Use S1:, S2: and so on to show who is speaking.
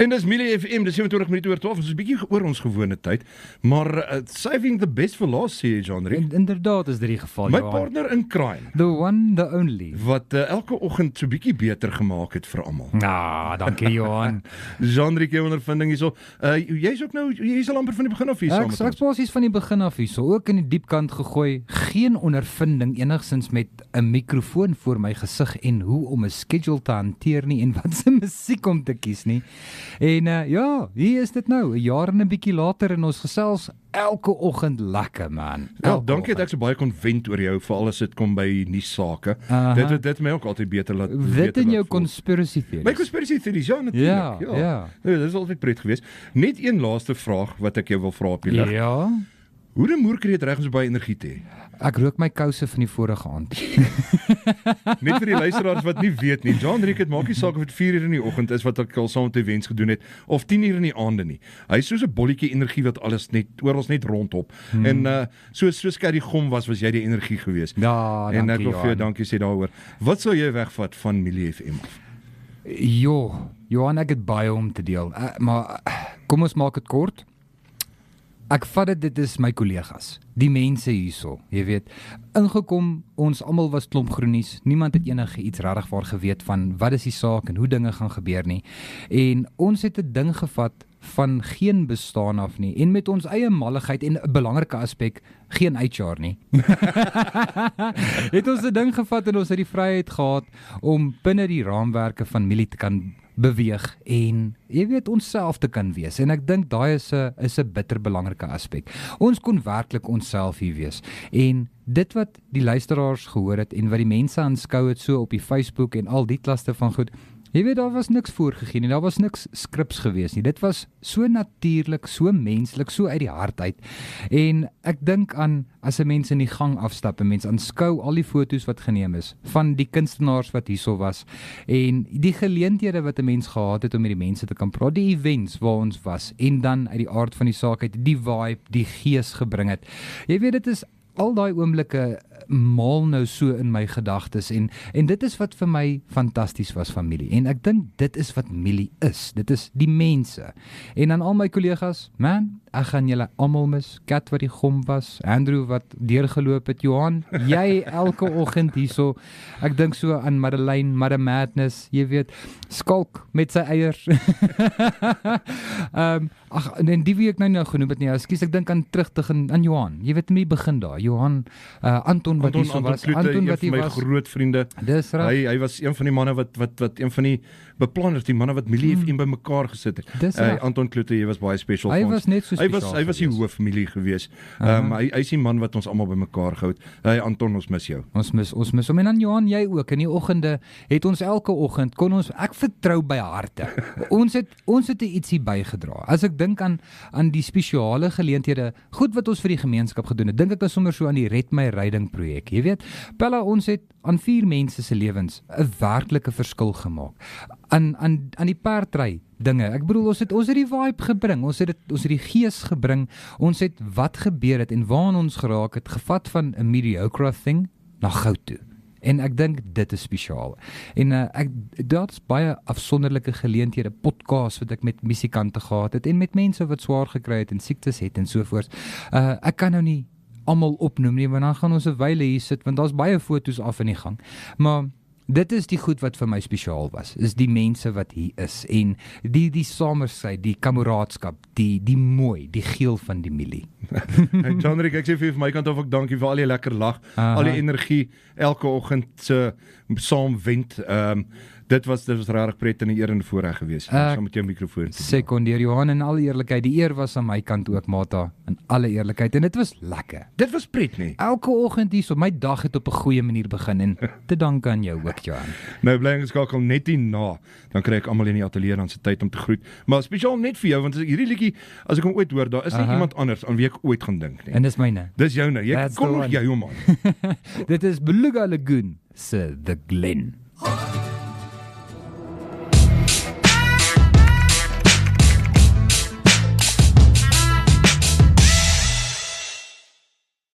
S1: En dis Millie FM, dis 27 minute oor 12, dis 'n bietjie oor ons gewone tyd, maar saving the best for last, sê jy, Jean-Riek.
S2: Inderdaad is dit die geval,
S1: My
S2: Johan.
S1: partner in crime,
S2: The one, the only.
S1: wat elke oggend so bietjie beter gemaak het vir almal.
S2: Dankie Johan.
S1: Jean-Riek, jou ondervinding hierso. Jy's ook nou, jy's al amper van die begin af hier saam met
S2: Ek
S1: ons.
S2: basies van die begin af hierso, ook in die diep kant gegooi, geen ondervinding enigsins met 'n mikrofoon voor my gesig en hoe om 'n schedule te hanteer nie en wat se musiek om te kies nie. En ja, hier is dit nou, 'n jaar en 'n bietjie later en ons gesels elke oggend lekker, man.
S1: Ja,
S2: Elke
S1: dankie dat
S2: oggend.
S1: ek so baie kon vent oor jou, veral as dit kom by nuussake. Dit het my ook altyd beter laat
S2: Dit in jou
S1: voel.
S2: conspiracy theories.
S1: My conspiracy theories, ja, natuurlijk.
S2: Ja.
S1: Nee, dit is altyd pret geweest. Net een laaste vraag wat ek jou wil vra op die lig.
S2: Ja.
S1: Hoe die moer kry dit reg om so baie energie te hê?
S2: Ek rook my kouse van die vorige aand.
S1: Net vir die luisteraars wat nie weet nie, Jean-Riek, het maak nie saak of dit 4 uur in die oggend is wat ek al saam met die wens gedoen het, of 10 uur in die aande nie. Hy is soos 'n bolletjie energie wat alles net oral net rondop. En soos Kerry Gom was jy die energie geweest.
S2: Ja,
S1: En ek
S2: dankie,
S1: wil vir jou
S2: Johan.
S1: dankie sê daaroor. Wat sou jy wegvat van Millie FM af?
S2: Johan, ek het baie om te deel. Maar kom ons maak dit kort. Ek vat dit is my kollegas, die mense hierso, jy weet. Ingekom, ons almal was klomp groenies. Niemand het enige iets regtig waar geweet van wat is die saak en hoe dinge gaan gebeur nie. En ons het 'n ding gevat van geen bestaan af nie en met ons eie malligheid en 'n belangrike aspek, geen HR nie. Het ons 'n ding gevat en ons het die vryheid gehad om binne die raamwerke van Millie te kan beweeg en jy weet onsself te kan wees en ek dink daai is 'n bitter belangrike aspek. Ons kon werklik onsself hier wees en dit wat die luisteraars gehoor het en wat die mense aanskou het so op die Facebook en al die klaste van goed. Jy weet, daar was niks voorgegee nie, daar was niks skrips gewees nie. Dit was so natuurlik, so menslik, so uit die hart uit. En ek dink aan, as 'n mens in die gang afstap, 'n mens aanskou al die foto's wat geneem is, van die kunstenaars wat hierso was, en die geleenthede wat 'n mens gehad het om met die mense te kan praat, die events waar ons was, en dan uit die aard van die saak uit, die vibe, die gees gebring het. Jy weet, dit is al daai oomblikke maal nou so in my gedagtes en dit is wat vir my fantasties was van Millie. En ek dink dit is wat Millie is. Dit is die mense. En aan al my kollegas, man, ek gaan julle almal mis. Kat wat die gom was, Andrew wat deurgeloop het, Johan, jy elke oggend hierso. Ek dink so aan Madeleine, Mother Madness, jy weet, Skalk met sy eiers. En die wie ek nou genoem het nie, ekskuus, ek dink aan terugtig aan Johan. Jy weet, in die begin daar, Johan, Anton wat hierso was,
S1: Anton
S2: wat hy
S1: my
S2: was.
S1: groot vriende.
S2: Dis reg.
S1: Hy was een van die manne wat een van die beplanners, die manne wat Millie FM bymekaar gesit het.
S2: Dis reg.
S1: Anton Kloete, jy was baie special
S2: Hy
S1: vir ons.
S2: was net so
S1: Hy
S2: spesiaal
S1: was die
S2: gewees.
S1: hoof Millie gewees. Hy is die man wat ons almal bymekaar gehou het. Anton, ons mis jou.
S2: Ons mis hom. En dan Johan, jy ook. In die oggende het ons elke oggend ek vertrou by harte. Ons het ietsie bygedra. As ek dink aan die spesiale geleenthede, goed wat ons vir die gemeenskap gedoen het, dink ek is sommer so aan die Red My Riding projek. Jy weet, Pella, ons het aan 4 mense se lewens 'n werklike verskil gemaak. Aan die perdry dinge. Ek bedoel, ons het die vibe gebring, ons het die gees gebring, ons het wat gebeur het en waar ons geraak het, gevat van 'n mediocre thing na goud toe. En ek dink dit is spesiaal. En daar's baie afsonderlike geleenthede, podcasts wat ek met musikante gehad het en met mense wat swaar gekry het en siektes het en so voort. Ek kan nou nie almal opnoem nie, want dan gaan ons 'n wyle hier sit, want daar's baie foto's af in die gang. Maar dit is die goed wat vir my spesiaal was, is die mense wat hier is, en die samersheid, die kameraadskap, die mooi, die geel van die Millie.
S1: Jean-Riek, ek sê vir my kant af ook dankie vir al die lekker lag, al die energie, elke oggend saam wend. Dit was regtig pret en 'n eer en 'n voorreg geweest, saam met jou mikrofoon te doen.
S2: Sekondeer, Johan, in alle eerlikheid, die eer was aan my kant ook, Mata, in alle eerlikheid, en dit was lekker.
S1: Dit was pret, nie?
S2: Elke oggend hierso, my dag het op 'n goeie manier begin, en te dank aan jou ook, Johan.
S1: Nou bly ingeskakel net hierna, dan kry ek almal in die ateljee dan se tyd om te groet. Maar spesiaal net vir jou, want hierdie liedjie, as ek hom ooit hoor, daar is nie iemand anders aan wie ek ooit gaan dink nie.
S2: En dis myne.
S1: Dis joune. Jy
S2: That's
S1: kom
S2: the
S1: nog
S2: one.
S1: jy hom aan.
S2: Dit is Beluga Lagoon se The Glen.